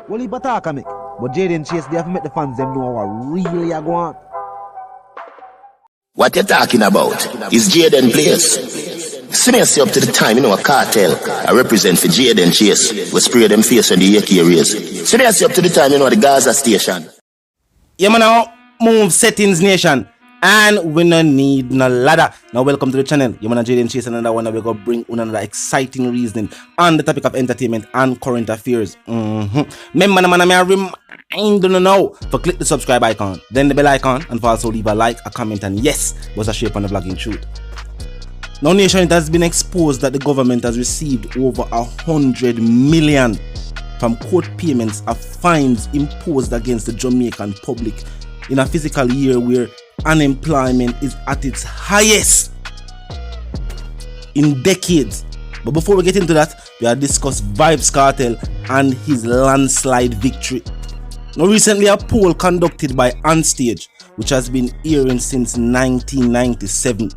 Well, he bataka make. But Jaden Chase, they have to make the fans them know what really are going on. What you talking about is Jaden Place. See me up to the time, you know, a cartel. I represent for Jaden Chase. We spray them face on the AK areas. See me up to the time, you know, the Gaza station. Yeah, man, now move settings nation. And we no need no ladder. Now welcome to the channel. You man Jaden Chase, another one that we're gonna bring another exciting reasoning on the topic of entertainment and current affairs. Remember, man, I remind you now to click the subscribe icon, then the bell icon, and also leave a like, a comment, and yes, was a share on the vlogging truth. Now, nation, it has been exposed that the government has received over 100 million from court payments of fines imposed against the Jamaican public in a fiscal year where unemployment is at its highest in decades. But before we get into that, we have discussed Vybz Kartel and his landslide victory. Now, recently a poll conducted by Onstage, which has been airing since 1997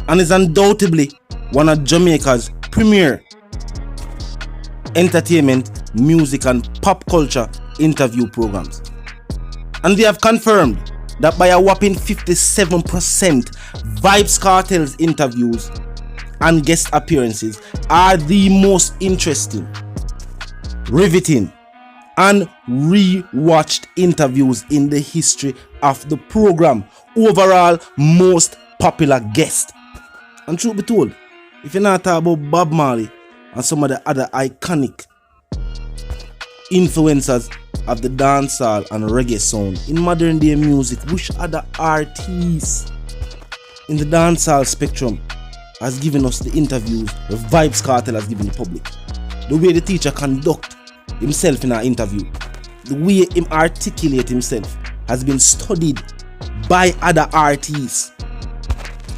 and is undoubtedly one of Jamaica's premier entertainment, music and pop culture interview programs. And they have confirmed that by a whopping 57%, Vybz Kartel's interviews and guest appearances are the most interesting, riveting, and re-watched interviews in the history of the program. Overall, most popular guest. And truth be told, if you're not talking about Bob Marley and some of the other iconic influencers of the dancehall and reggae sound in modern day music, which other artists in the dancehall spectrum has given us the interviews the Vybz Kartel has given the public? The way the teacher conduct himself in our interview, the way him articulate himself has been studied by other artists.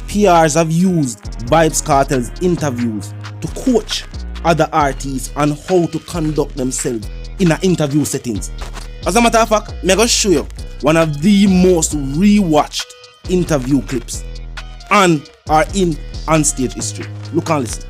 PRs have used Vybz Kartel's interviews to coach other artists on how to conduct themselves in an interview settings. As a matter of fact, I'm going to show you one of the most rewatched interview clips and are in Onstage history. Look and listen.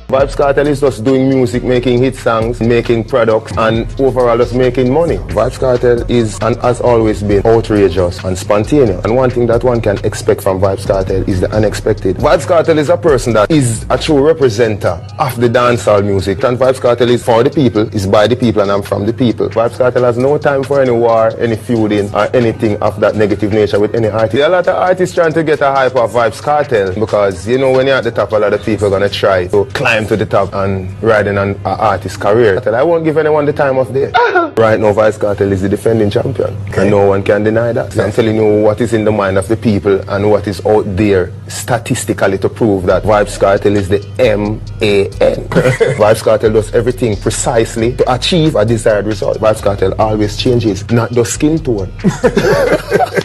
Vybz Kartel is just doing music, making hit songs, making products, and overall just making money. Vybz Kartel is and has always been outrageous and spontaneous. And one thing that one can expect from Vybz Kartel is the unexpected. Vybz Kartel is a person that is a true representative of the dancehall music. And Vybz Kartel is for the people, is by the people, and I'm from the people. Vybz Kartel has no time for any war, any feuding, or anything of that negative nature with any artist. There are a lot of artists trying to get a hype of Vybz Kartel because, you know, when you're at the top, a lot of people are going to try to climb to the top and riding on an artist's career. I won't give anyone the time of day. Right now, Vybz Kartel is the defending champion, and no one can deny that. So I'm telling you what is in the mind of the people and what is out there statistically to prove that Vybz Kartel is the MAN. Vybz Kartel does everything precisely to achieve a desired result. Vybz Kartel always changes, not the skin tone.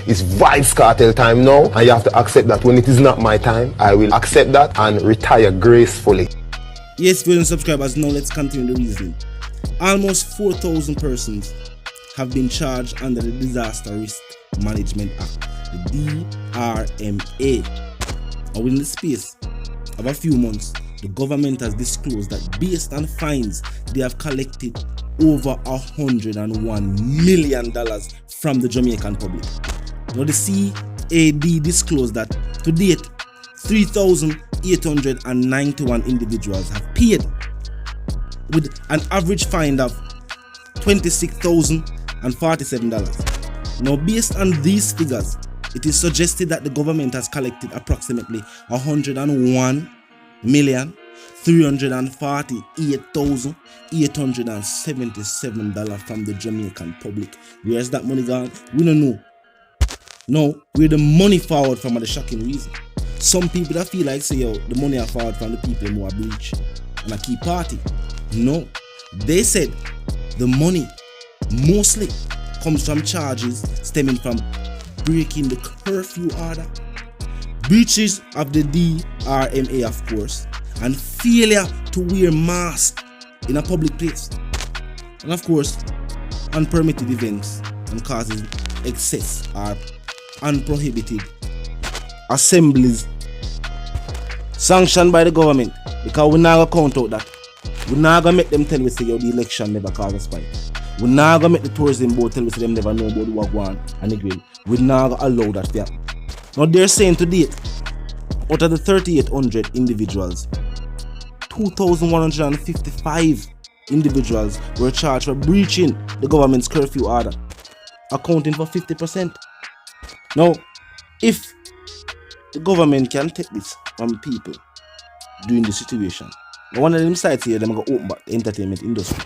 It's Vybz Kartel time now, and you have to accept that when it is not my time, I will accept that and retire gracefully. Yes, viewers and subscribers, now let's continue the reasoning. Almost 4,000 persons have been charged under the Disaster Risk Management Act, the DRMA. And within the space of a few months, the government has disclosed that based on fines, they have collected over $101 million from the Jamaican public. Now the CAD disclosed that to date, 3,891 individuals have paid, with an average fine of $26,047. Now, based on these figures, it is suggested that the government has collected approximately $101,348,877 from the Jamaican public. Where's that money gone? We don't know. No, where the money forward from the shocking reason. Some people that feel like say, yo, the money are forward from the people who are breach and a key party. No, they said the money mostly comes from charges stemming from breaking the curfew order, breaches of the DRMA, of course, and failure to wear masks in a public place, and of course, unpermitted events and causing excess or unprohibited assemblies sanctioned by the government, because we now count out that We not gonna make them tell us say yo the election never cause a spike. We not gonna make the tourism board tell us them never know about what go on and the grill. We not gonna allow that to happen. Now they're saying to date, out of the 3,800 individuals, 2,155 individuals were charged for breaching the government's curfew order, accounting for 50%. Now, if the government can take this from people during the situation, now one of them sites here, they're going to open back the entertainment industry.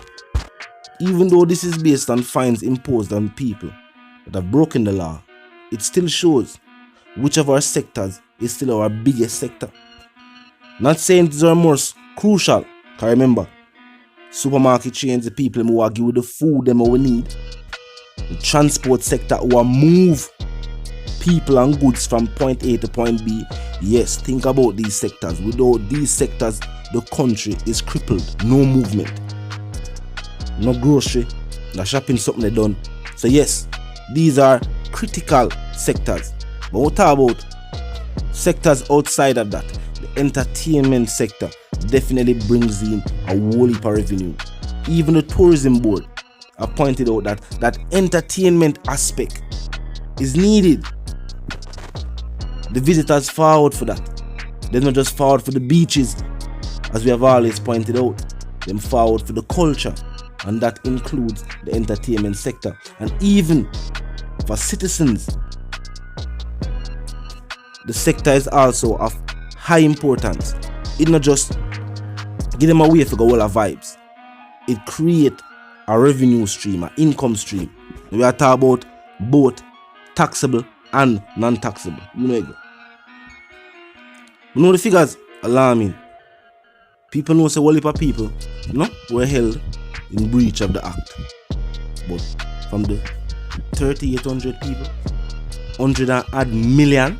Even though this is based on fines imposed on people that have broken the law, it still shows which of our sectors is still our biggest sector. Not saying these are most crucial, because remember, supermarket chains, the people who are give you the food them we need, the transport sector who are move people and goods from point A to point B. Yes, think about these sectors. Without these sectors, the country is crippled. No movement, no grocery, no shopping, something they done. So yes, these are critical sectors. But what about sectors outside of that? The entertainment sector definitely brings in a whole heap of revenue. Even the tourism board have pointed out that entertainment aspect is needed. The visitors forward for that. They're not just forward for the beaches, as we have always pointed out. They're forward for the culture, and that includes the entertainment sector. And even for citizens, the sector is also of high importance. It not just give them a way to go all our vibes. It create a revenue stream, an income stream. We are talking about both taxable and non-taxable. You know it. You know the figures alarming. People know say whole heap of people, were held in breach of the act. But from the 3,800 people, 100 million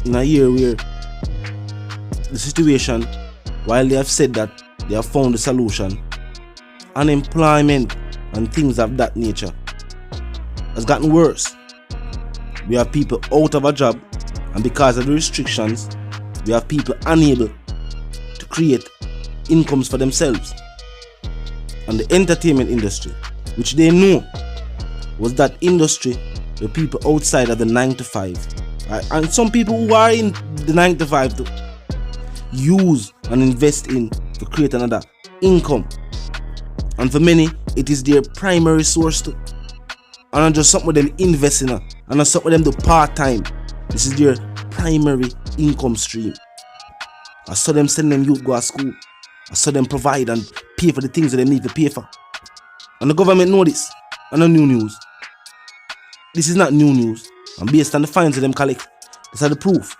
in a year where the situation, while they have said that they have found a solution, unemployment and things of that nature has gotten worse. We have people out of a job, and because of the restrictions, we have people unable to create incomes for themselves. And the entertainment industry, which they know was that industry where people outside of the 9 to 5, right? And some people who are in the 9 to 5 to use and invest in to create another income. And for many, it is their primary source too. And not just something them invest in, and not something them do part-time. This is their primary income stream. I saw them send them youth go to school. I saw them provide and pay for the things that they need to pay for. And the government know this. And no new news. This is not new news. And based on the fines that them collect, these are the proof.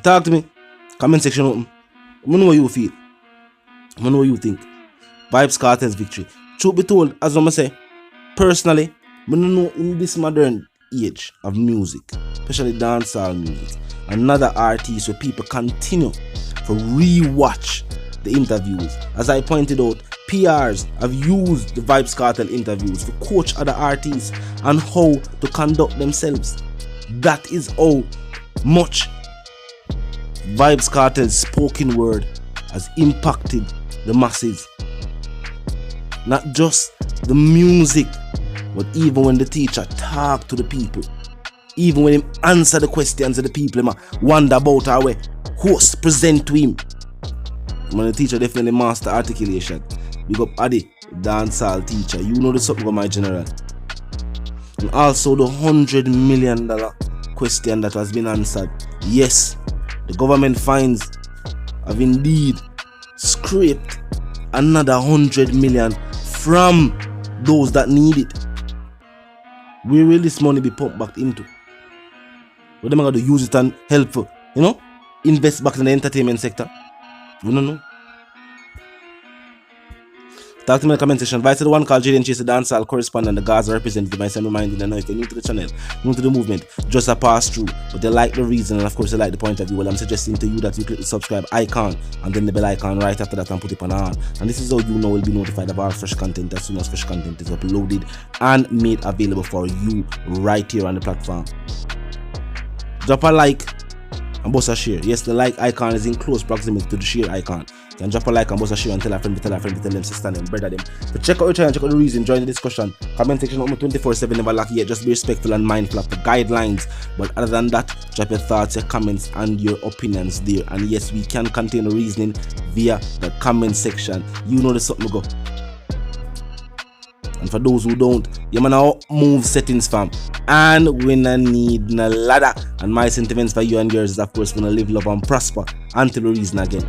Talk to me. Comment section open. I know what you feel. I know what you think. Vybz Kartel's victory. Truth be told, as I'm say, personally, I don't know in this modern age of music, especially dancehall music, another artist where people continue to re-watch the interviews. As I pointed out, PRs have used the Vybz Kartel interviews to coach other artists on how to conduct themselves. That is how much Vybz Kartel's spoken word has impacted the masses. Not just the music, but even when the teacher talk to the people, even when him answer the questions of the people, him wonder about how we host present to him. When the teacher definitely master articulation. Big up Adi, dancehall teacher. You know the something of my general. And also the $100 million question that has been answered. Yes, the government fines have indeed scraped another 100 million from those that need it. Where will this money be pumped back into? What them going to use it and help for, invest back in the entertainment sector? We don't know. Talk to me in the comment section. Vice to the one called Jaden Chase, the dancehall correspondent, the Gaza representative. Myself reminding you, if you're new to the channel, new to the movement, just a pass through. But they like the reason, and of course they like the point of view. Well, I'm suggesting to you that you click the subscribe icon and then the bell icon right after that and put it on. And this is how you know will be notified of our fresh content as soon as fresh content is uploaded and made available for you right here on the platform. Drop a like and bust a share. Yes, the like icon is in close proximity to the share icon. You can drop a like and bust a share and tell a friend, tell them, sister, them, brother, them. But check out your channel, check out the reason, join the discussion. Comment section open 24/7, never lack yet. Just be respectful and mindful of the guidelines. But other than that, drop your thoughts, your comments, and your opinions there. And yes, we can contain the reasoning via the comment section. You know the something go. And for those who don't, you man now move settings, fam. And we no need no ladder. And my sentiments for you and yours is, of course, gonna live, love, and prosper until we reason again.